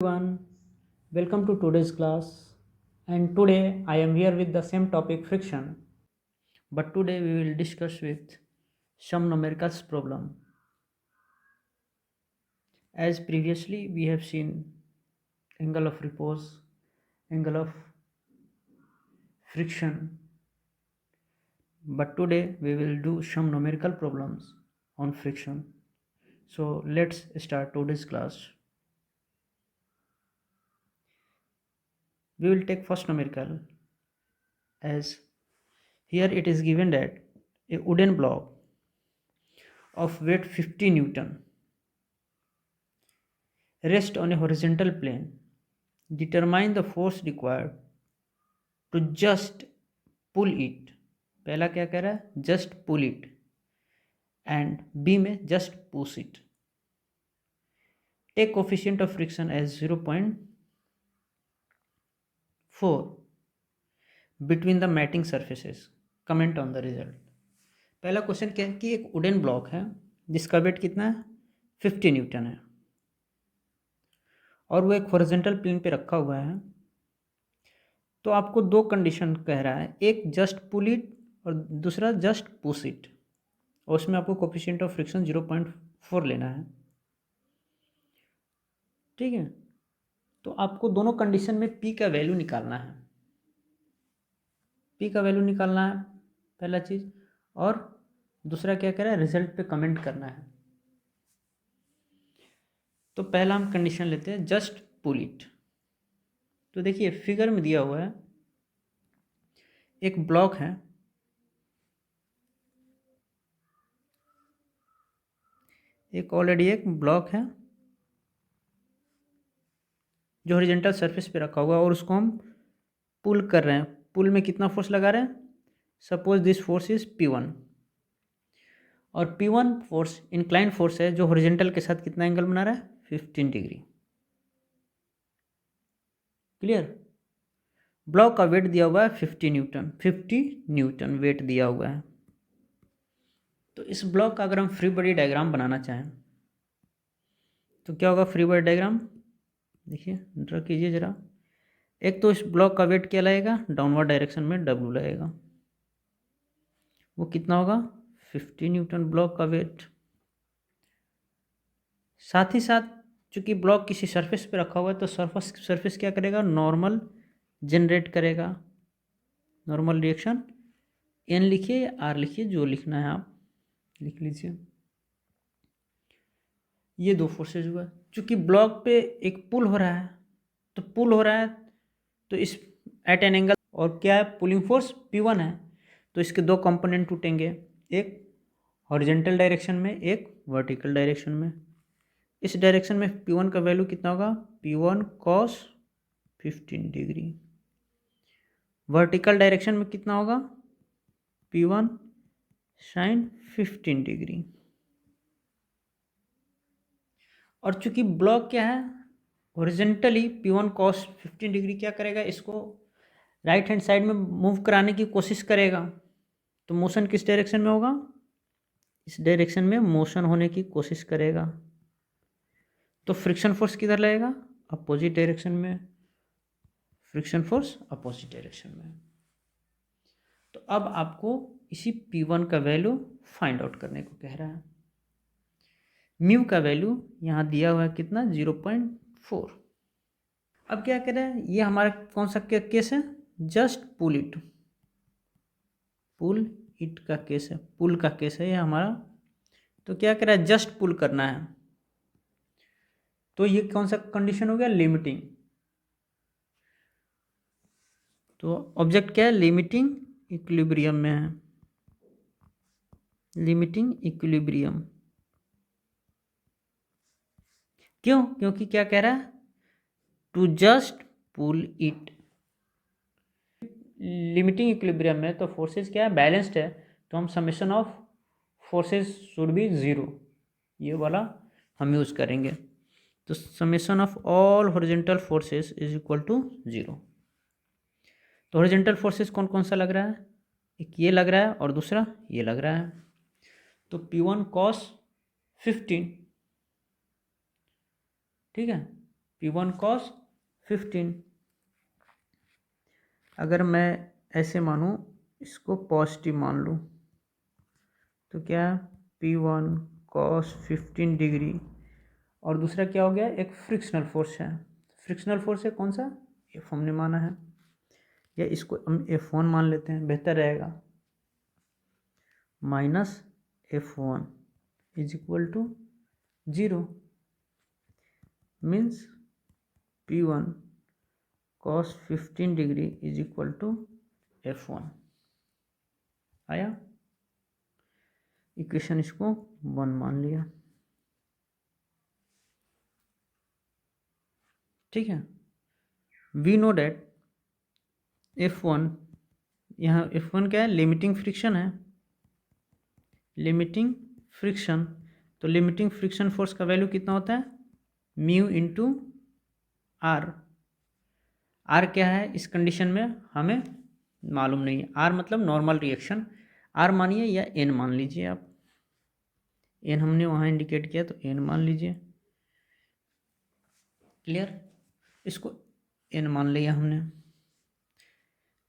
Everyone, welcome to today's class. And today I am here with the same topic friction. But today we will discuss with some numericals problem. As previously we have seen angle of repose, angle of friction. But today we will do some numerical problems on friction. So let's start today's class. We will take first numerical as here it is given that a wooden block of weight 50 Newton rest on a horizontal plane. Determine the force required to just pull it. पहला क्या कह रहा है? Just pull it. And B में just push it. Take coefficient of friction as 0.4 between the matting surfaces. Comment on the result. पहला question क्या है कि एक वुडन ब्लॉक है जिसका वेट कितना है 50 न्यूटन है और वो एक हॉरिजॉन्टल प्लेन पे रखा हुआ है। तो आपको दो कंडीशन कह रहा है, एक जस्ट पुल इट और दूसरा जस्ट पुश इट, और उसमें आपको कोफिशिएंट ऑफ फ्रिक्शन 0.4 लेना है। ठीक है, तो आपको दोनों कंडीशन में पी का वैल्यू निकालना है। पी का वैल्यू निकालना है पहला चीज़, और दूसरा क्या कह रहा है, रिजल्ट पे कमेंट करना है। तो पहला हम कंडीशन लेते हैं जस्ट पुल इट। तो देखिए फिगर में दिया हुआ है एक ब्लॉक है, ऑलरेडी एक ब्लॉक है जो हॉरिजॉन्टल सरफेस पे रखा हुआ है और उसको हम पुल कर रहे हैं। पुल में कितना फोर्स लगा रहे हैं? Suppose this force is P1 और P1 फोर्स इंक्लाइन फोर्स है जो हॉरिजॉन्टल के साथ कितना एंगल बना रहा है? 15 डिग्री। क्लियर? ब्लॉक का वेट दिया हुआ है 50 न्यूटन वेट दिया हुआ है। तो इस ब्लॉक का अगर हम फ्री बॉडी डायग्राम बनाना चाहें तो क्या होगा? फ्री बॉडी डायग्राम देखिए, ड्रा कीजिए जरा। एक तो इस ब्लॉक का वेट क्या लगेगा? डाउनवर्ड डायरेक्शन में W लगेगा। वो कितना होगा? 50 न्यूटन ब्लॉक का वेट। साथ ही साथ चूंकि ब्लॉक किसी सरफेस पे रखा हुआ है तो सरफेस क्या करेगा? नॉर्मल जनरेट करेगा। नॉर्मल रिएक्शन N लिखिए या R लिखिए, जो लिखना है आप लिख लीजिए। ये दो फोर्सेज हुआ, चूंकि ब्लॉक पे एक पुल हो रहा है, तो पुल हो रहा है तो इस एट एन एंगल, और क्या है? पुलिंग फोर्स P1 है, तो इसके दो कंपोनेंट टूटेंगे, एक हॉरिजॉन्टल डायरेक्शन में, एक वर्टिकल डायरेक्शन में। इस डायरेक्शन में P1 का वैल्यू कितना होगा? P1 cos 15 degree. Vertical direction में कितना होगा? P1 sin 15 degree. और चूंकि ब्लॉक क्या है? हॉरिजॉन्टली P1 cos 15 डिग्री क्या करेगा? इसको राइट हैंड साइड में मूव कराने की कोशिश करेगा। तो मोशन किस डायरेक्शन में होगा? इस डायरेक्शन में मोशन होने की कोशिश करेगा। तो फ्रिक्शन फोर्स किधर लगेगा? अपोजिट डायरेक्शन में। फ्रिक्शन फोर्स अपोजिट डायरेक्शन में। तो अब आपको इसी P1 का वैल्यू फाइंड आउट करने को कह रहा है। म्यू का वैल्यू यहाँ दिया हुआ है कितना? 0.4। अब क्या कह रहा है? ये हमारा कौन सा केस है? Just pull it. Pull it का केस है, पुल का केस है ये हमारा। तो क्या कह रहा है? जस्ट पुल करना है। तो ये कौन सा कंडीशन हो गया? लिमिटिंग। तो ऑब्जेक्ट क्या है? लिमिटिंग इक्विलिब्रियम में है। Limiting equilibrium. क्यों? क्योंकि क्या कह रहा है? To just pull it. Limiting equilibrium में तो फोर्सेस क्या है? बैलेंस्ड है, तो हम summation of forces should be 0, ये वाला हम यूज़ करेंगे। तो summation of all horizontal forces is equal to 0। तो हॉरिजॉन्टल फोर्सेस कौन कौन सा लग रहा है? एक ये लग रहा है और दूसरा ये लग रहा है। तो P1 cos 15, ठीक है, P1 cos 15। अगर मैं ऐसे मानूँ, इसको पॉजिटिव मान लूँ, तो क्या P1 cos 15 डिग्री, और दूसरा क्या हो गया, एक फ्रिक्शनल फोर्स है। फ्रिक्शनल फोर्स है कौन सा, F हमने माना है, या इसको हम F1 मान लेते हैं, बेहतर रहेगा। Minus F1 is equal to 0, means P1 cos 15 degree is equal to F1 आया। इक्वेशन इसको 1 मान लिया, ठीक है। वी नो डेट F1, यहाँ F1 क्या है, लिमिटिंग फ्रिक्शन है, लिमिटिंग फ्रिक्शन। तो लिमिटिंग फ्रिक्शन फोर्स का वैल्यू कितना होता है, म्यू इंटू आर। आर क्या है इस कंडीशन में हमें मालूम नहीं है, आर मतलब नॉर्मल रिएक्शन, आर मानिए या एन मान लीजिए आप, एन हमने वहाँ इंडिकेट किया तो एन मान लीजिए, क्लियर। इसको एन मान लिया हमने,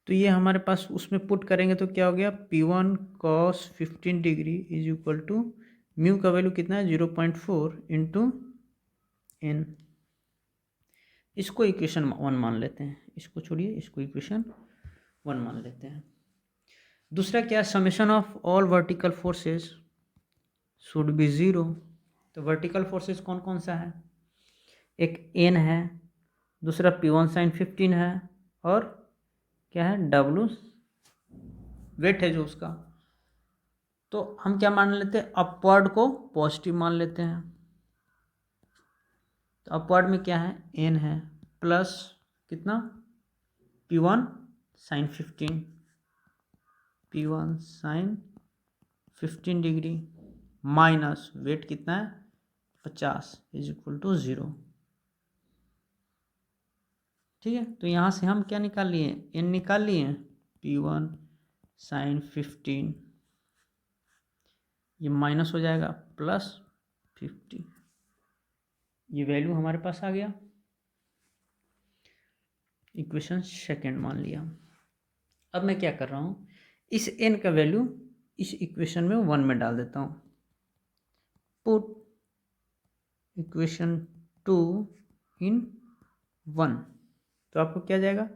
तो ये हमारे पास उसमें पुट करेंगे तो क्या हो गया, P1 cos 15 degree is equal to mu का वैल्यू कितना है 0.4 इंटू एन। इसको इक्वेशन 1 मान लेते हैं, इसको छोड़िए, इसको इक्वेशन 1 मान लेते हैं। दूसरा क्या, summation of all vertical forces should be 0। तो वर्टिकल फोर्सेस कौन कौन सा है, एक एन है, दूसरा P1 sin 15 है, और क्या है W वेट है जो उसका। तो हम क्या मान लेते हैं, अपवर्ड को पॉजिटिव मान लेते हैं। तो अपवर्ड में क्या है, एन है, प्लस कितना P1 sin 15, P1 sin 15 degree, minus wait कितना है 50 इज इक्वल टू 0, ठीक है। तो यहाँ से हम क्या निकाल लिए, एन निकाल लिए, P1 sin 15, ये माइनस हो जाएगा प्लस 50, ये वैल्यू हमारे पास आ गया, इक्वेशन सेकेंड मान लिया। अब मैं क्या कर रहा हूँ, इस n का वैल्यू इस इक्वेशन में 1 में डाल देता हूँ, पुट इक्वेशन 2 इन 1, तो आपको क्या जाएगा,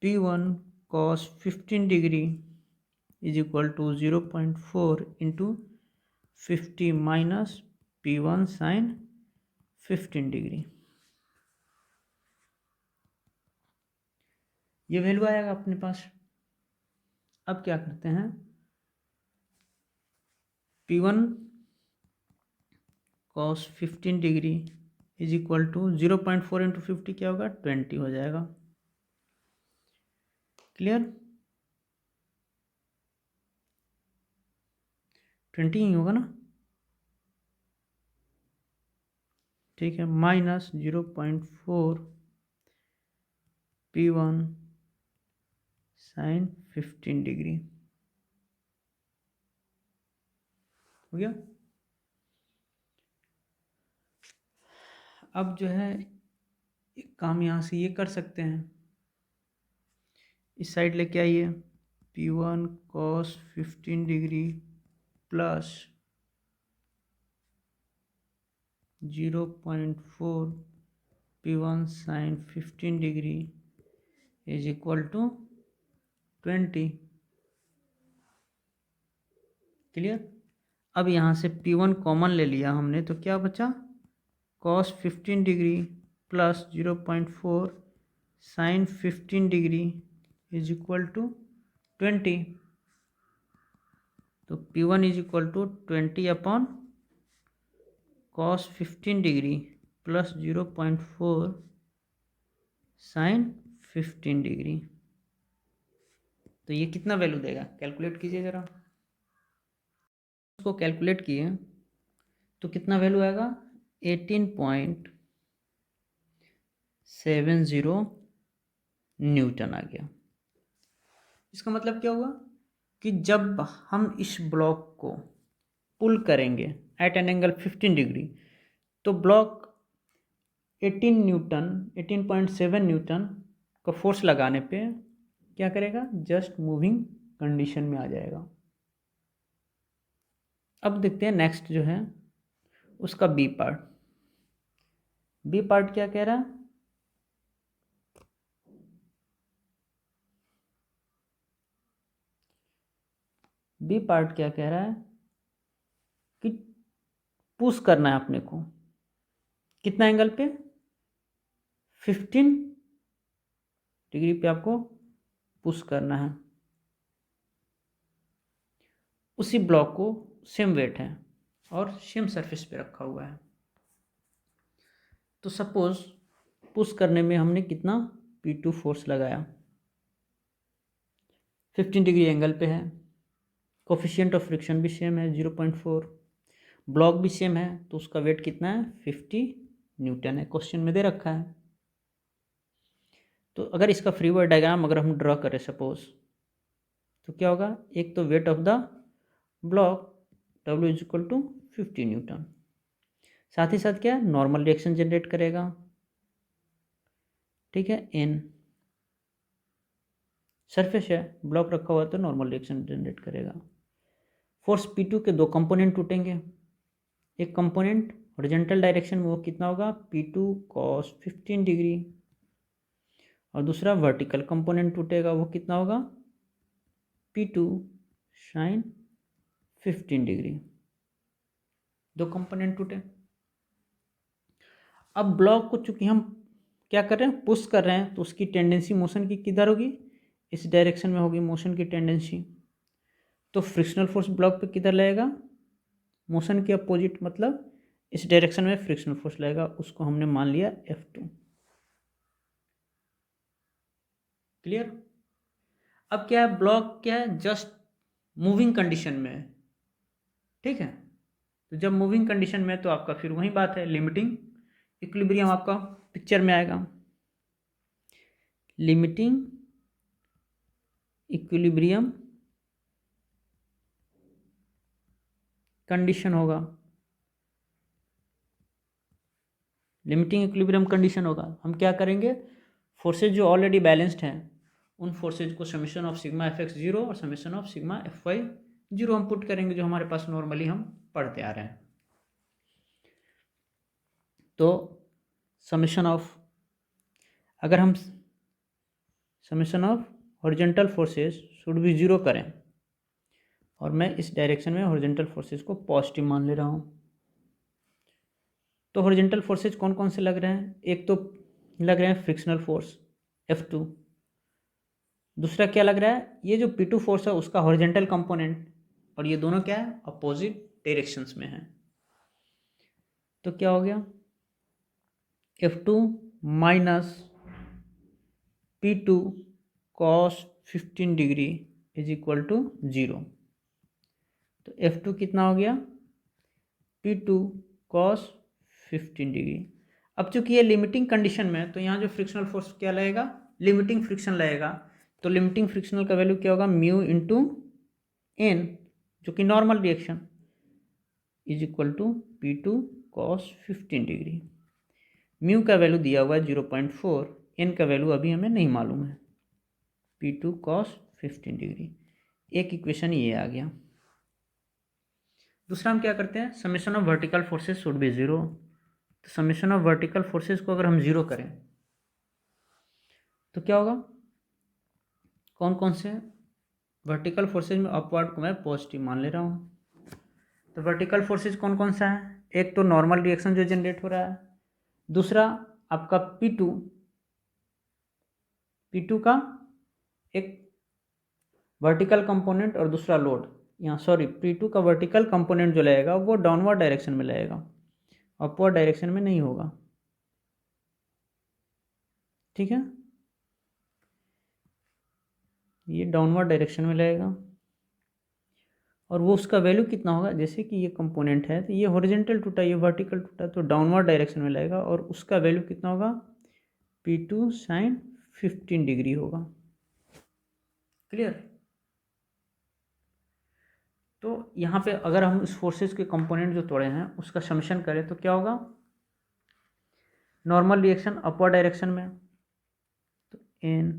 P1 cos 15 degree is equal to 0.4 into 50 minus P1 sin 15 degree, ये वैल्यू आएगा अपने पास। अब क्या करते हैं, P1 cos 15 degree is equal to 0.4 into 50 क्या होगा, 20 हो जाएगा, क्लियर, 20 ही होगा ना, ठीक है, माइनस 0.4 P1 sin 15 डिग्री हो गया। अब जो है एक काम यहाँ से ये कर सकते हैं, इस साइड लेके आइए, P1 cos 15 degree plus 0.4 P1 sin 15 degree is equal to 20, clear. अब यहाँ से P1 कॉमन ले लिया हमने, तो क्या बचा, cos 15 degree plus 0.4 sin 15 degree is equal to 20, तो P1 is equal to 20 upon cos 15 degree plus 0.4 sin 15 degree, तो ये कितना वैल्यू देगा, कैलकुलेट कीजिए ज़रा, इसको कैलकुलेट किए तो कितना वैल्यू आएगा, 18.70 न्यूटन आ गया। इसका मतलब क्या हुआ कि जब हम इस ब्लॉक को पुल करेंगे एट एन एंगल 15 डिग्री, तो ब्लॉक 18 न्यूटन 18.7 न्यूटन का फोर्स लगाने पे क्या करेगा, जस्ट मूविंग कंडीशन में आ जाएगा। अब देखते हैं नेक्स्ट जो है उसका बी पार्ट। बी पार्ट क्या कह रहा है, बी पार्ट क्या कह रहा है कि पुश करना है अपने को कितना एंगल पे, 15 डिग्री पे आपको पुश करना है। उसी ब्लॉक को सेम वेट है और सेम सरफेस पे रखा हुआ है। तो सपोज पुश करने में हमने कितना P2 फोर्स लगाया, 15 डिग्री एंगल पे है, कोफिशिएंट ऑफ फ्रिक्शन भी सेम है 0.4, ब्लॉक भी सेम है, तो उसका वेट कितना है 50 न्यूटन है, क्वेश्चन में दे रखा है। तो अगर इसका फ्री बॉडी डायग्राम अगर हम ड्रॉ करें सपोज, तो क्या होगा, एक तो weight of the block W is equal to 50 newton, साथ ही साथ क्या नॉर्मल रिएक्शन जनरेट करेगा, ठीक है, N सरफेस है, ब्लॉक रखा हुआ है तो नॉर्मल रिएक्शन जनरेट करेगा। फोर्स P2 के दो कंपोनेंट टूटेंगे, एक कंपोनेंट हॉरिजॉन्टल डायरेक्शन में वो कितना होगा P2 cos 15 डिग्री, और दूसरा वर्टिकल कंपोनेंट टूटेगा वो कितना होगा P2 sin 15 डिग्री। दो कंपोनेंट टूटे। अब ब्लॉक को चूंकि हम क्या कर रहे हैं, पुश कर रहे हैं, तो उसकी टेंडेंसी मोशन की किधर होगी, इस डायरेक्शन में होगी मोशन की टेंडेंसी। तो फ्रिक्शनल फोर्स ब्लॉक पे किधर लगेगा, मोशन के अपोजिट, मतलब इस डायरेक्शन में फ्रिक्शनल फोर्स लगेगा, उसको हमने मान लिया F2। क्लियर। अब क्या है, ब्लॉक क्या है, जस्ट मूविंग कंडीशन में है, ठीक है। तो जब मूविंग कंडीशन में है तो आपका फिर वही बात है, लिमिटिंग इक्विलिब्रियम आपका पिक्चर में आएगा। लिमिटिंग इक्विलिब्रियम कंडीशन होगा, लिमिटिंग इक्विलिब्रियम कंडीशन होगा। हम क्या करेंगे, फोर्सेज जो ऑलरेडी बैलेंस्ड हैं उन फोर्सेज को समेशन ऑफ सिग्मा FX 0 और समेशन ऑफ सिग्मा FY 0 हम पुट करेंगे, जो हमारे पास नॉर्मली हम पढ़ते आ रहे हैं। तो समेशन ऑफ, अगर हम summation of horizontal forces should be 0 करें, और मैं इस डायरेक्शन में हॉरिजॉन्टल फोर्सेस को पॉजिटिव मान ले रहा हूँ, तो हॉरिजॉन्टल फोर्सेज कौन कौन से लग रहे हैं, एक तो लग रहे हैं फ्रिक्शनल फोर्स F2, दूसरा क्या लग रहा है, ये जो P2 फोर्स है उसका हॉरिजॉन्टल कंपोनेंट, और ये दोनों क्या है अपोजिट डायरेक्शंस में है। तो क्या हो गया, F2 minus P2 cos 15 degree is equal to 0। तो F2 कितना हो गया, P2 cos 15 डिग्री। अब चूंकि ये लिमिटिंग कंडीशन में है तो यहाँ जो फ्रिक्शनल फोर्स क्या लगेगा, लिमिटिंग फ्रिक्शन लगेगा। तो लिमिटिंग फ्रिक्शनल का वैल्यू क्या होगा, म्यू इंटू एन, जो कि normal reaction, is equal to P2 cos 15 degree. Mu का वैल्यू दिया हुआ है 0.4, एन का वैल्यू अभी हमें नहीं मालूम है, P2 cos 15 डिग्री। एक इक्वेशन ये आ गया। दूसरा हम क्या करते हैं, summation of vertical forces should be 0। तो समेशन ऑफ वर्टिकल फोर्सेस को अगर हम 0 करें तो क्या होगा, कौन कौन से वर्टिकल फोर्सेज में अपवर्ड को मैं पॉजिटिव मान ले रहा हूँ। तो वर्टिकल फोर्सेज कौन कौन सा है, एक तो नॉर्मल रिएक्शन जो जनरेट हो रहा है, दूसरा आपका P2 का एक वर्टिकल कंपोनेंट और दूसरा लोड, यहाँ सॉरी P2 का वर्टिकल कंपोनेंट जो लगेगा वो डाउनवर्ड डायरेक्शन में लगेगा, अपवर्ड डायरेक्शन में नहीं होगा, ठीक है, ये डाउनवर्ड डायरेक्शन में लगेगा। और वो उसका वैल्यू कितना होगा, जैसे कि ये कंपोनेंट है तो ये हॉरिजॉन्टल टूटा, ये वर्टिकल टूटा, तो डाउनवर्ड डायरेक्शन में लगेगा, और उसका वैल्यू कितना होगा, P2 sin 15 डिग्री होगा। क्लियर। तो यहाँ पे अगर हम इस फोर्सेस के कंपोनेंट जो तोड़े हैं उसका समेशन करें तो क्या होगा, नॉर्मल रिएक्शन अपवर्ड डायरेक्शन में, तो n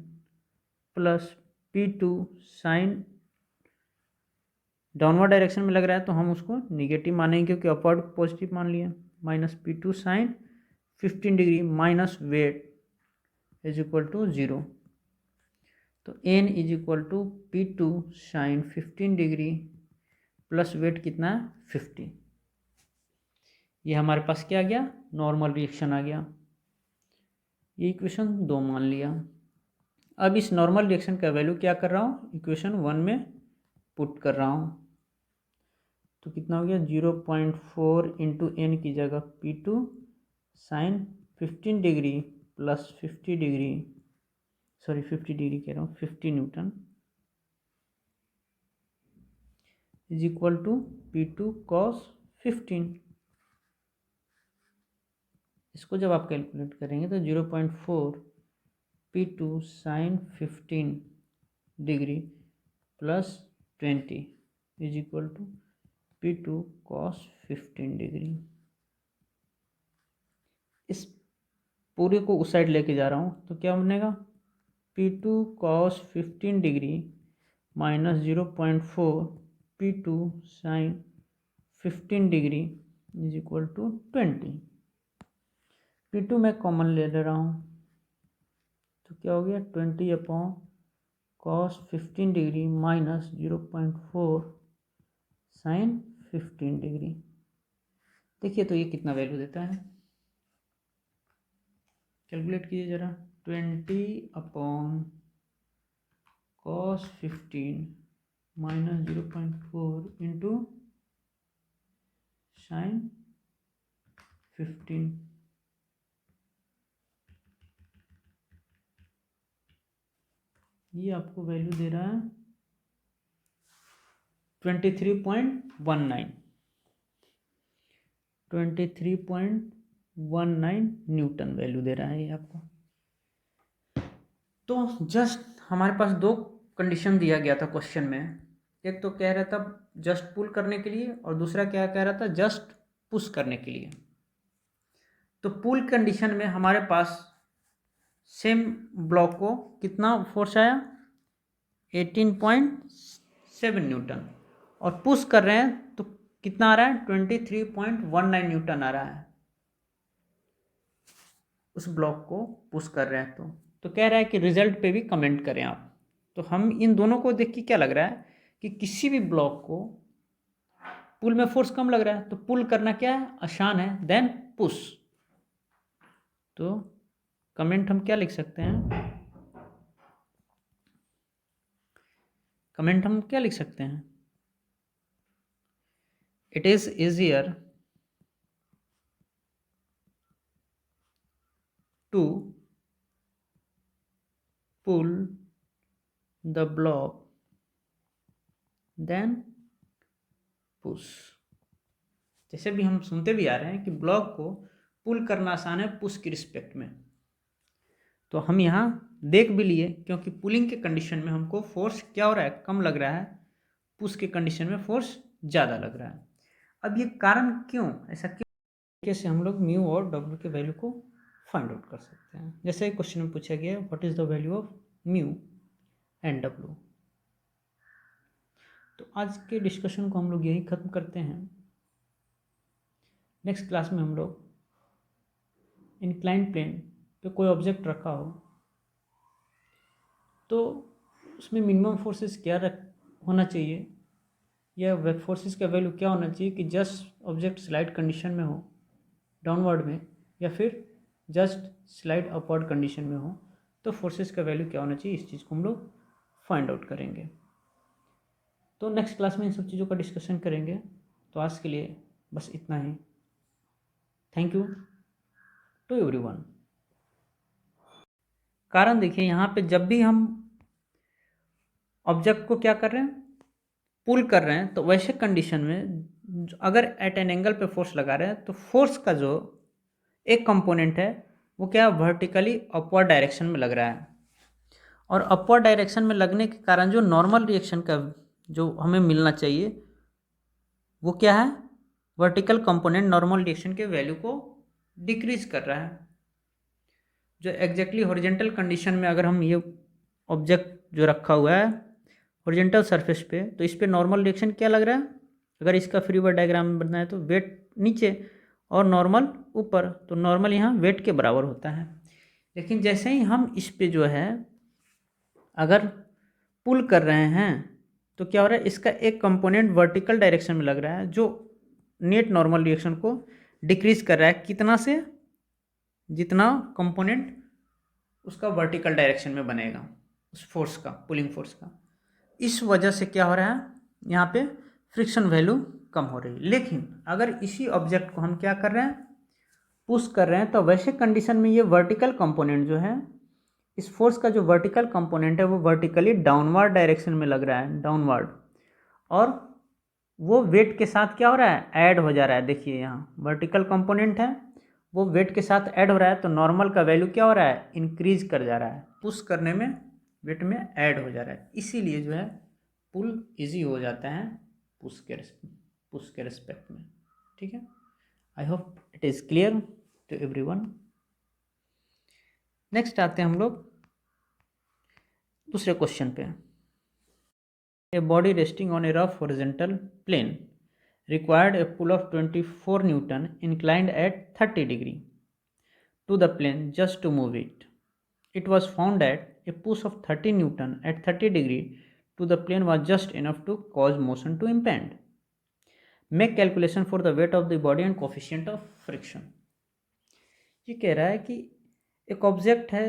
plus P2 sine downward direction में लग रहा है तो हम उसको निगेटिव मानेंगे क्योंकि अपवर्ड पॉजिटिव मान लिया, minus P2 sine 15 degree minus weight is equal to 0। तो n is equal to P2 sine 15 degree plus weight कितना है 50। ये हमारे पास क्या आ गया, नॉर्मल रिएक्शन आ गया। ये इक्वेशन 2 मान लिया। अब इस नॉर्मल रिएक्शन का वैल्यू क्या कर रहा हूँ, इक्वेशन 1 में पुट कर रहा हूँ। तो कितना हो गया 0.4 इंटू एन की जगह P2 sine 15 degree plus 50 degree, sorry 50 degree कह रहा हूँ, 50 newton is equal to P2 cos 15। इसको जब आप कैलकुलेट करेंगे तो 0.4 P2 sine 15 degree plus 20 is equal to P2 cos 15 degree. इस पूरे को उस साइड लेके जा रहा हूँ तो क्या बनेगा, P2 cos 15 degree minus 0.4 P2 sine 15 degree is equal to 20। P2 मैं कॉमन ले रहा हूँ तो क्या हो गया 20 upon cos 15 degree minus 0.4 sine 15 degree. देखिए तो ये कितना वैल्यू देता है, कैलकुलेट कीजिए ज़रा। 20 upon cos 15 minus 0.4 into sine 15, ये आपको वैल्यू दे रहा है 23.19 न्यूटन वैल्यू दे रहा है ये आपको। तो जस्ट हमारे पास दो कंडीशन दिया गया था क्वेश्चन में, एक तो कह रहा था जस्ट पुल करने के लिए और दूसरा क्या कह रहा था, जस्ट पुश करने के लिए। तो पुल कंडीशन में हमारे पास सेम ब्लॉक को कितना फोर्स आया 18.7 न्यूटन, और पुश कर रहे हैं तो कितना आ रहा है 23.19 न्यूटन आ रहा है। उस ब्लॉक को पुश कर रहे हैं तो कह रहा है कि रिजल्ट पे भी कमेंट करें आप। तो हम इन दोनों को देख के क्या लग रहा है कि किसी भी ब्लॉक को पुल में फोर्स कम लग रहा है तो पुल करना क्या है, आसान है देन पुश। तो कमेंट हम क्या लिख सकते हैं, कमेंट हम क्या लिख सकते हैं, it is easier to pull the block then push. जैसे भी हम सुनते भी आ रहे हैं कि ब्लॉक को पुल करना आसान है पुश की रिस्पेक्ट में, तो हम यहाँ देख भी लिए क्योंकि पुलिंग के कंडीशन में हमको फोर्स क्या हो रहा है, कम लग रहा है, पुश के कंडीशन में फोर्स ज़्यादा लग रहा है। अब ये कारण क्यों, ऐसा क्यों, कैसे हम लोग म्यू और डब्ल्यू के वैल्यू को फाइंड आउट कर सकते हैं। जैसे क्वेश्चन में पूछा गया what is the value of mu and W. तो आज के डिस्कशन को हम लोग यही ख़त्म करते हैं। नेक्स्ट क्लास में हम लोग इंक्लाइन प्लेन पे कोई ऑब्जेक्ट रखा हो तो उसमें मिनिमम फोर्सेस क्या होना चाहिए, या वेब फोर्सेस का वैल्यू क्या होना चाहिए कि जस्ट ऑब्जेक्ट स्लाइड कंडीशन में हो डाउनवर्ड में, या फिर जस्ट स्लाइड अपवर्ड कंडीशन में हो, तो फोर्सेस का वैल्यू क्या होना चाहिए, इस चीज़ को हम लोग फाइंड आउट करेंगे। तो नेक्स्ट क्लास में इन सब चीज़ों का डिस्कशन करेंगे। तो आज के लिए बस इतना ही। Thank you to everyone. कारण देखिए यहाँ पे जब भी हम ऑब्जेक्ट को क्या कर रहे हैं, पुल कर रहे हैं, तो वैसे कंडीशन में अगर एट एन एंगल पे फोर्स लगा रहे हैं तो फोर्स का जो एक कंपोनेंट है वो क्या वर्टिकली अपवर्ड डायरेक्शन में लग रहा है, और अपवर्ड डायरेक्शन में लगने के कारण जो नॉर्मल रिएक्शन का जो हमें मिलना चाहिए वो क्या है, वर्टिकल कंपोनेंट नॉर्मल रिएक्शन के वैल्यू को डिक्रीज कर रहा है। जो एग्जैक्टली हॉरिजेंटल कंडीशन में अगर हम ये ऑब्जेक्ट जो रखा हुआ है हॉरिजेंटल सरफेस पे, तो इस पे नॉर्मल रिएक्शन क्या लग रहा है, अगर इसका फ्री बॉडी डायग्राम बनना है तो वेट नीचे और नॉर्मल ऊपर, तो नॉर्मल यहाँ वेट के बराबर होता है। लेकिन जैसे ही हम इस पे जो है अगर पुल कर रहे हैं तो क्या हो रहा है, इसका एक कंपोनेंट वर्टिकल डायरेक्शन में लग रहा है जो नेट नॉर्मल रिएक्शन को डिक्रीज कर रहा है, कितना से, जितना कंपोनेंट उसका वर्टिकल डायरेक्शन में बनेगा उस फोर्स का, पुलिंग फोर्स का। इस वजह से क्या हो रहा है, यहाँ पे फ्रिक्शन वैल्यू कम हो रही है। लेकिन अगर इसी ऑब्जेक्ट को हम क्या कर रहे हैं, पुश कर रहे हैं, तो वैसे कंडीशन में ये वर्टिकल कंपोनेंट जो है, इस फोर्स का जो वर्टिकल कंपोनेंट है वो वर्टिकली डाउनवर्ड डायरेक्शन में लग रहा है, डाउनवर्ड, और वो वेट के साथ क्या हो रहा है, ऐड हो जा रहा है। देखिए यहाँ वर्टिकल कंपोनेंट है, वो वेट के साथ ऐड हो रहा है, तो नॉर्मल का वैल्यू क्या हो रहा है, इंक्रीज कर जा रहा है, पुश करने में वेट में ऐड हो जा रहा है। इसीलिए जो है पुल इजी हो जाता है पुश के रिस्पेक्ट में। ठीक है, I hope it is clear to everyone. Next आते हैं हम लोग दूसरे क्वेश्चन पे। A body resting on a rough horizontal plane required a pull of 24 Newton inclined at 30 degree to the plane just to move it. It was found that a push of 30 Newton at 30 degree to the plane was just enough to cause motion to impend. Make calculation for the weight of the body and coefficient of friction. ये कह रहा है कि एक object है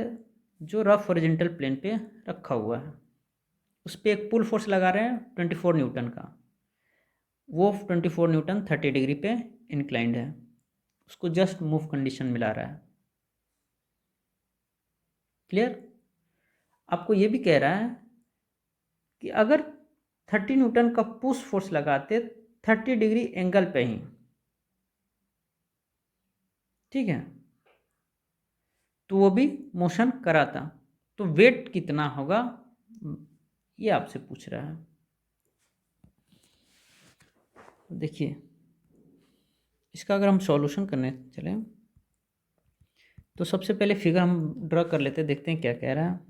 जो rough horizontal plane पे रखा हुआ है, उस पर एक पुल फोर्स लगा रहे हैं 24 न्यूटन का, वो 24 न्यूटन 30 डिग्री पे इंक्लाइंड है, उसको जस्ट मूव कंडीशन मिला रहा है। क्लियर। आपको ये भी कह रहा है कि अगर 30 न्यूटन का पुश फोर्स लगाते 30 डिग्री एंगल पे ही, ठीक है, तो वो भी मोशन कराता, तो वेट कितना होगा ये आपसे पूछ रहा है। देखिए इसका अगर हम सॉल्यूशन करने चलें तो सबसे पहले फिगर हम ड्रा कर लेते हैं, देखते हैं क्या कह रहा है।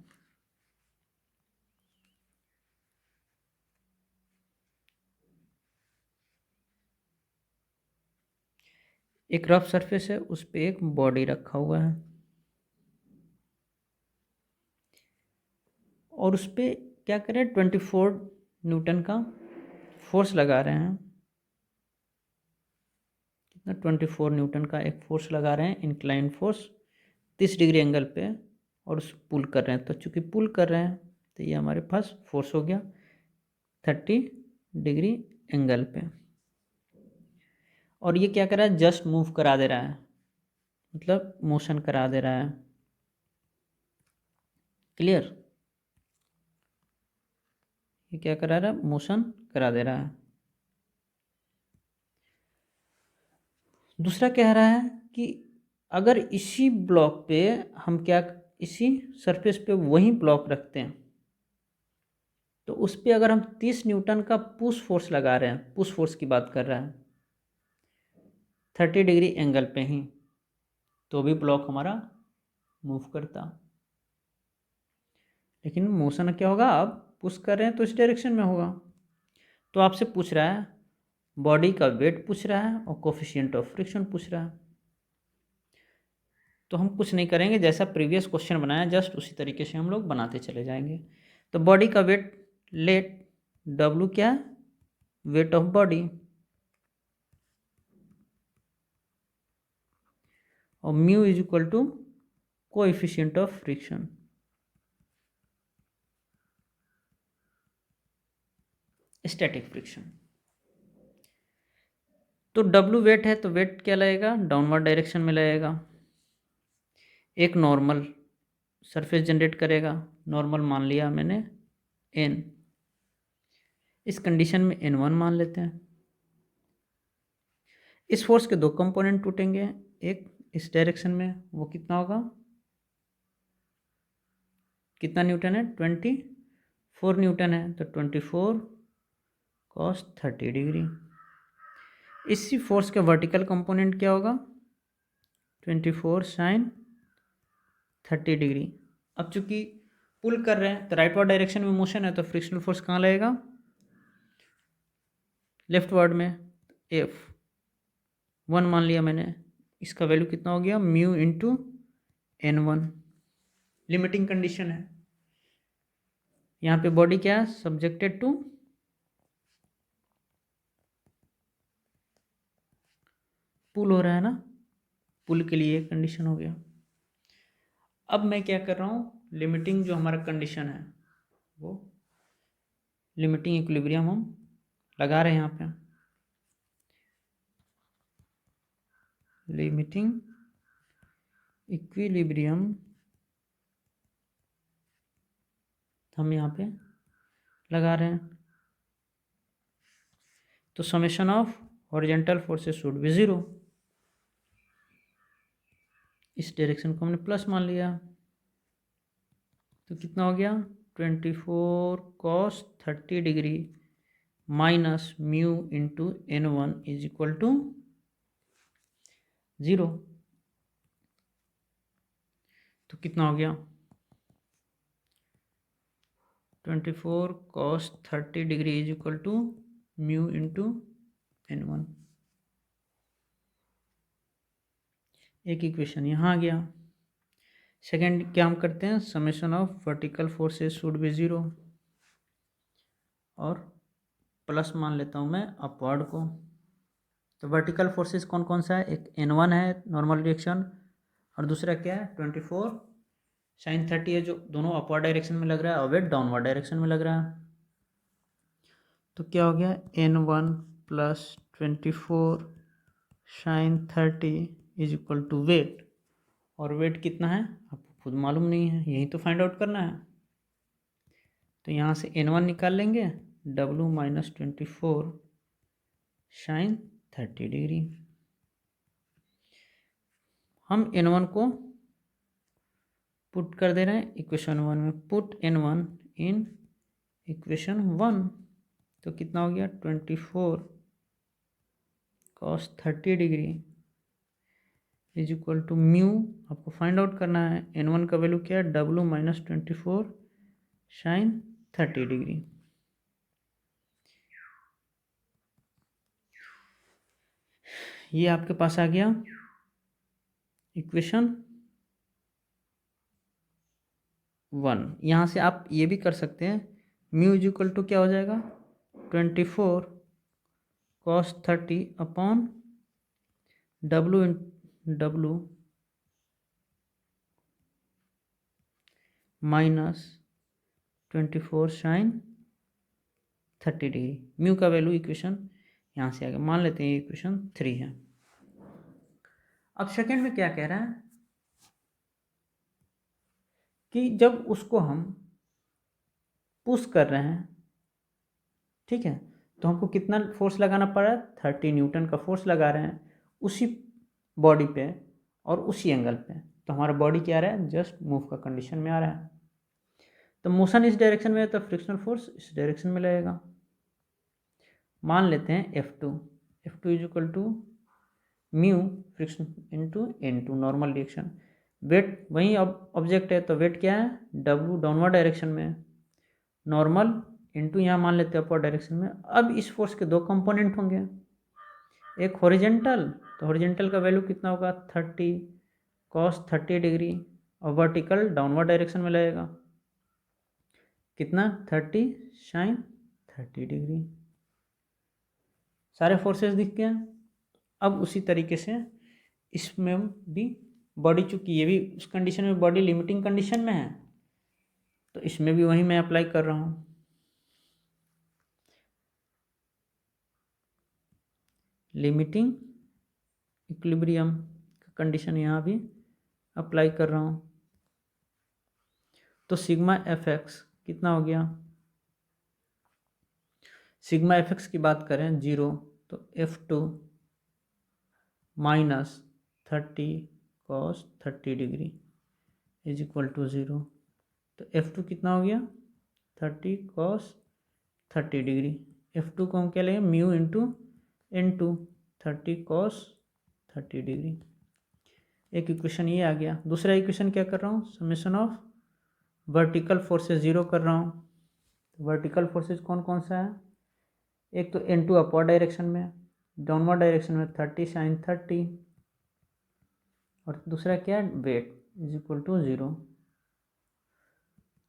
एक रफ सरफेस है, उस पर एक बॉडी रखा हुआ है और उस पर क्या करें 24 न्यूटन का फोर्स लगा रहे हैं। कितना, 24 न्यूटन का एक फोर्स लगा रहे हैं, इंक्लाइन फोर्स 30 डिग्री एंगल पे, और उस पुल कर रहे हैं। तो चूंकि पुल कर रहे हैं तो ये हमारे पास फोर्स हो गया 30 डिग्री एंगल पे, और ये क्या कर रहा है, जस्ट मूव करा दे रहा है, मतलब मोशन करा दे रहा है। क्लियर। ये क्या करा रहा है, मोशन करा दे रहा है। दूसरा कह रहा है कि अगर इसी ब्लॉक पे हम क्या, इसी सरफेस पे वही ब्लॉक रखते हैं, तो उस पे अगर हम 30 न्यूटन का पुश फोर्स लगा रहे हैं, पुश फोर्स की बात कर रहा है 30 डिग्री एंगल पे ही, तो भी ब्लॉक हमारा मूव करता। लेकिन मोशन क्या होगा, आप पुश कर रहे हैं तो इस डायरेक्शन में होगा। तो आपसे पूछ रहा है, बॉडी का वेट पूछ रहा है और कोफिशिएंट ऑफ फ्रिक्शन पूछ रहा है। तो हम कुछ नहीं करेंगे, जैसा प्रीवियस क्वेश्चन बनाया जस्ट उसी तरीके से हम लोग बनाते चले जाएंगे। तो बॉडी का वेट, लेट W क्या है, वेट ऑफ बॉडी, और mu is equal to coefficient of friction. Static friction. तो W वेट है, तो वेट क्या लगेगा, डाउनवर्ड डायरेक्शन में लगेगा। एक नॉर्मल सरफेस जनरेट करेगा, नॉर्मल मान लिया मैंने n, इस कंडीशन में n1 मान लेते हैं। इस फोर्स के दो कंपोनेंट टूटेंगे, एक इस डायरेक्शन में, वो कितना होगा, कितना न्यूटन है, 24 न्यूटन है, तो 24 cos 30 डिग्री। इसी फोर्स का वर्टिकल कंपोनेंट क्या होगा, 24 sin 30 डिग्री। अब चूंकि पुल कर रहे हैं तो राइट वर्ड डायरेक्शन में मोशन है, तो फ्रिक्शनल फोर्स कहाँ लगेगा? लेफ्ट वर्ड में। F1 मान लिया मैंने, इसका वैल्यू कितना हो गया? Mu into N1। Limiting condition है। यहाँ पे बॉडी क्या है? सब्जेक्टेड टू पुल हो रहा है ना, पुल के लिए कंडीशन हो गया। अब मैं क्या कर रहा हूँ, लिमिटिंग जो हमारा कंडीशन है वो लिमिटिंग इक्विलिब्रियम हम लगा रहे हैं यहाँ पे। लिमिटिंग इक्विलिब्रियम हम यहाँ पे लगा रहे हैं। तो summation of horizontal forces should be 0। इस डायरेक्शन को हमने प्लस मान लिया, तो कितना हो गया? 24 cos 30 degree minus mu into N1 is equal to 0। तो कितना हो गया? 24 cos 30 degree is equal to mu into N1। एक इक्वेशन यहाँ आ गया। सेकेंड क्या हम करते हैं, summation of vertical forces should be 0 और प्लस मान लेता हूँ मैं अपवर्ड को। तो वर्टिकल फोर्सेस कौन कौन सा है? एक N1 है नॉर्मल डायरेक्शन, और दूसरा क्या है 24 sin 30 है, जो दोनों अपवर्ड डायरेक्शन में लग रहा है और वेट डाउनवर्ड डायरेक्शन में लग रहा है। तो क्या हो गया? N1 plus 24 sin 30 is equal to weight, और वेट कितना है आपको खुद मालूम नहीं है, यही तो फाइंड आउट करना है। तो यहाँ से N1 निकाल लेंगे, W माइनस 24 sin 30 डिग्री। हम N1 को पुट कर दे रहे हैं इक्वेशन 1 में। पुट N1 इन इक्वेशन 1, तो कितना हो गया? 24 cos 30 degree is equal to mu, आपको फाइंड आउट करना है N1 का वैल्यू क्या है? W minus 24 sin 30 degree. ये आपके पास आ गया इक्वेशन 1। यहाँ से आप ये भी कर सकते हैं, म्यू इज इक्वल टू क्या हो जाएगा? 24 cos 30 upon W minus 24 sin 30 degree. Mu का वैल्यू इक्वेशन यहाँ से आ गया, मान लेते हैं इक्वेशन 3 है। अब सेकंड में क्या कह रहा है कि जब उसको हम पुश कर रहे हैं, ठीक है, तो हमको कितना फोर्स लगाना पड़ रहा है? 30 न्यूटन का फोर्स लगा रहे हैं उसी बॉडी पे और उसी एंगल पे। तो हमारा बॉडी क्या आ रहा है? जस्ट मूव का कंडीशन में आ रहा है। तो मोशन इस डायरेक्शन में है, तो फ्रिक्शनल फोर्स इस डायरेक्शन में लगेगा। मान लेते हैं F2 is equal to mu friction into N2 normal direction. Weight वही ऑब्जेक्ट है, तो वेट क्या है? W डाउनवर्ड डायरेक्शन में, नॉर्मल इंटू यहाँ मान लेते हैं अपवर्ड डायरेक्शन में। अब इस फोर्स के दो कंपोनेंट होंगे, एक हॉरिजेंटल, तो हॉरिजेंटल का वैल्यू कितना होगा? 30 cos 30 डिग्री, और वर्टिकल डाउनवर्ड डायरेक्शन में लगेगा कितना? 30 sin 30 डिग्री। सारे फोर्सेस दिख गए। अब उसी तरीके से इसमें भी बॉडी, चूंकि ये भी उस कंडीशन में बॉडी लिमिटिंग कंडीशन में है, तो इसमें भी वही मैं अप्लाई कर रहा हूँ। लिमिटिंग इक्विलिब्रियम का कंडीशन यहाँ भी अप्लाई कर रहा हूँ। तो सिग्मा एफ एक्स कितना हो गया? सिग्मा एफ एक्स की बात करें 0, तो F2 minus 30 cos 30 degree is equal to 0। तो F2 कितना हो गया? 30 cos 30 डिग्री। F2 को हम क्या लेंगे? Mu into N2, 30 cos 30 degree. एक इक्वेशन ये आ गया। दूसरा इक्वेशन क्या कर रहा हूँ, समेशन ऑफ वर्टिकल फोर्सेस 0 कर रहा हूँ। वर्टिकल फोर्सेस कौन कौन सा है, एक तो N2 अपवर्ड डायरेक्शन में, डाउनवर्ड डायरेक्शन में 30 sin 30, और दूसरा क्या है, वेट इज इक्वल टू 0।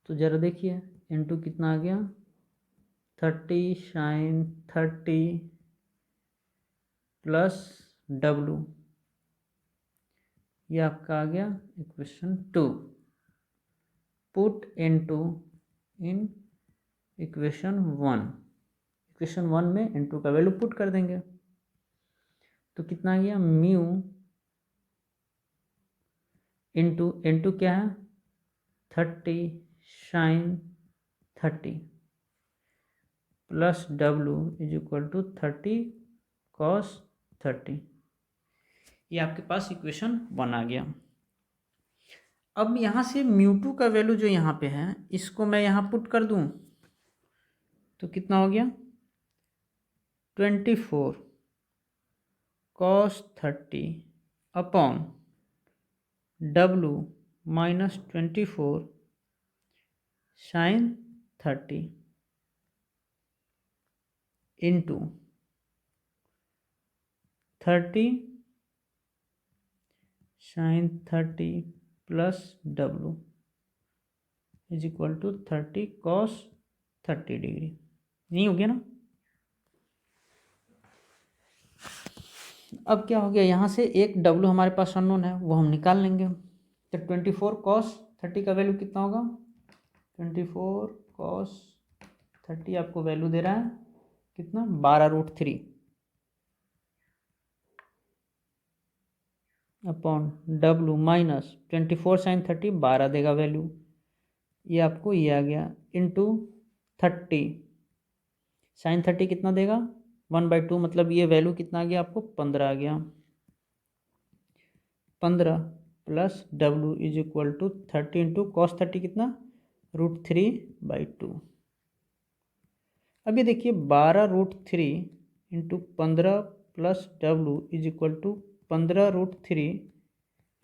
तो ज़रा देखिए N2 कितना आ गया, 30 sin 30 प्लस W, ये आपका आ गया equation 2। Put N2 in equation 1, equation 1 में N2 का वैल्यू पुट कर देंगे तो कितना आ गया, म्यू इंटू N2 क्या है 30 sin 30 plus W is equal to 30 cos 30। ये आपके पास इक्वेशन 1 आ गया। अब यहाँ से μ2 का वैल्यू जो यहाँ पे है इसको मैं यहाँ पुट कर दूँ तो कितना हो गया, 24 cos 30 upon W minus 24 sin 30 into 30 sin 30 plus W is equal to 30 cos 30 degree. नहीं हो गया ना। अब क्या हो गया, यहाँ से एक W हमारे पास अननोन है वो हम निकाल लेंगे। तो 24 cos 30 का वैल्यू कितना होगा, 24 cos 30 आपको वैल्यू दे रहा है कितना, 12√3 अपॉन W माइनस 24 sin 30 12 देगा वैल्यू, ये आपको ये आ गया इंटू 30 sin 30 कितना देगा 1/2, मतलब ये वैल्यू कितना आ गया आपको 15 आ गया। 15 plus W is equal to 30 into cos 30 कितना, √3/2। अब ये देखिए 12√3 into 15 plus W is equal to 15√3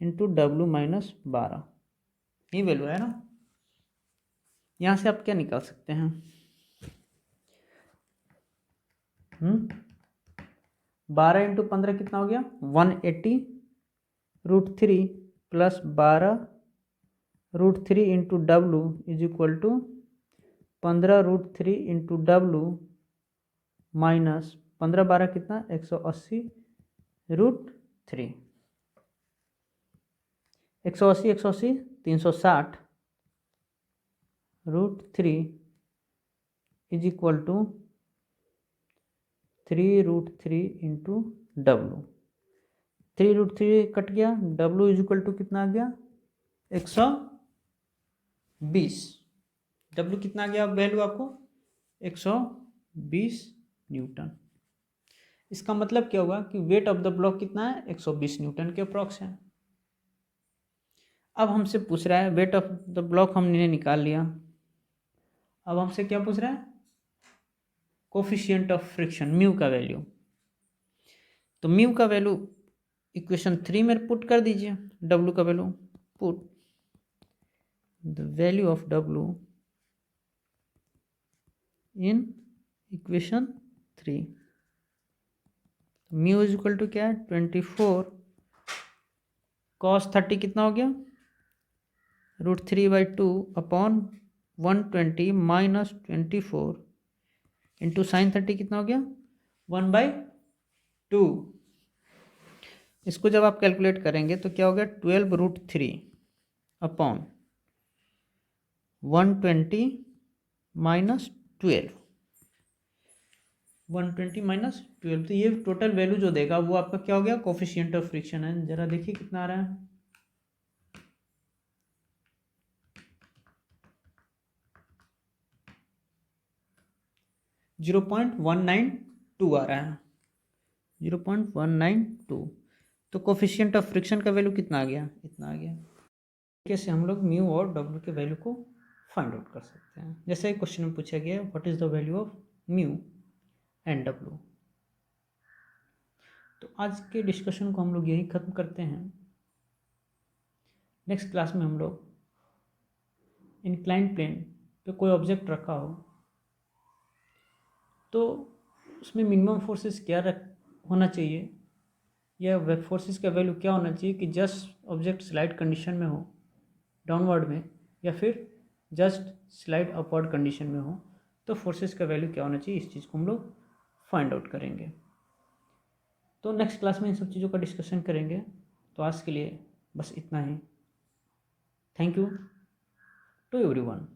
into W minus 12, ये वैल्यू है ना। यहाँ से आप क्या निकाल सकते हैं, 12 इंटू 15 कितना हो गया 180 √3 plus 12√3 into W is equal to 15√3 into W minus 15 12 कितना 180 √3, 180 180 360 √3 is equal to 3√3 into W, 3√3 कट गया, W इज इक्वल टू कितना आ गया 120, W कितना आ गया वैल्यू आपको 120 न्यूटन। इसका मतलब क्या होगा कि वेट ऑफ द ब्लॉक कितना है 120 न्यूटन के अप्रॉक्स है। अब हमसे पूछ रहा है वेट ऑफ द ब्लॉक हमने निकाल लिया, अब हमसे क्या पूछ रहा है, कोफिशिएंट ऑफ फ्रिक्शन म्यू का वैल्यू। तो म्यू का वैल्यू इक्वेशन 3 में पुट कर दीजिए, W का value put the value of W in equation 3। Mu is equal to क्या है 24 cos 30 कितना हो गया √3/2 अपॉन 120 माइनस 24 इंटू साइन 30 कितना हो गया 1/2। इसको जब आप कैलकुलेट करेंगे तो क्या हो गया 12√3 अपॉन 120 माइनस 12, 120 माइनस 12, तो ये टोटल वैल्यू जो देगा वो आपका क्या हो गया कोफिशिएंट ऑफ फ्रिक्शन है। जरा देखिए कितना आ रहा है, 0.192 आ रहा है, 0.192। तो कोफिशिएंट ऑफ फ्रिक्शन का वैल्यू कितना आ गया, इतना आ गया। कैसे हम लोग म्यू और W के वैल्यू को फाइंड आउट कर सकते हैं। जैसे क्वेश्चन में पूछा गया what is the value of mu and W। तो आज के डिस्कशन को हम लोग यही खत्म करते हैं। नेक्स्ट क्लास में हम लोग इंक्लाइंड प्लेन पे कोई ऑब्जेक्ट रखा हो तो उसमें मिनिमम फोर्सेस क्या होना चाहिए या वेब फोर्सेस का वैल्यू क्या होना चाहिए कि जस्ट ऑब्जेक्ट स्लाइड कंडीशन में हो डाउनवर्ड में, या फिर जस्ट स्लाइड अपवर्ड कंडीशन में हो, तो फोर्सेस का वैल्यू क्या होना चाहिए, इस चीज़ को हम लोग फाइंड आउट करेंगे। तो नेक्स्ट क्लास में इन सब चीज़ों का डिस्कशन करेंगे। तो आज के लिए बस इतना ही। Thank you to everyone.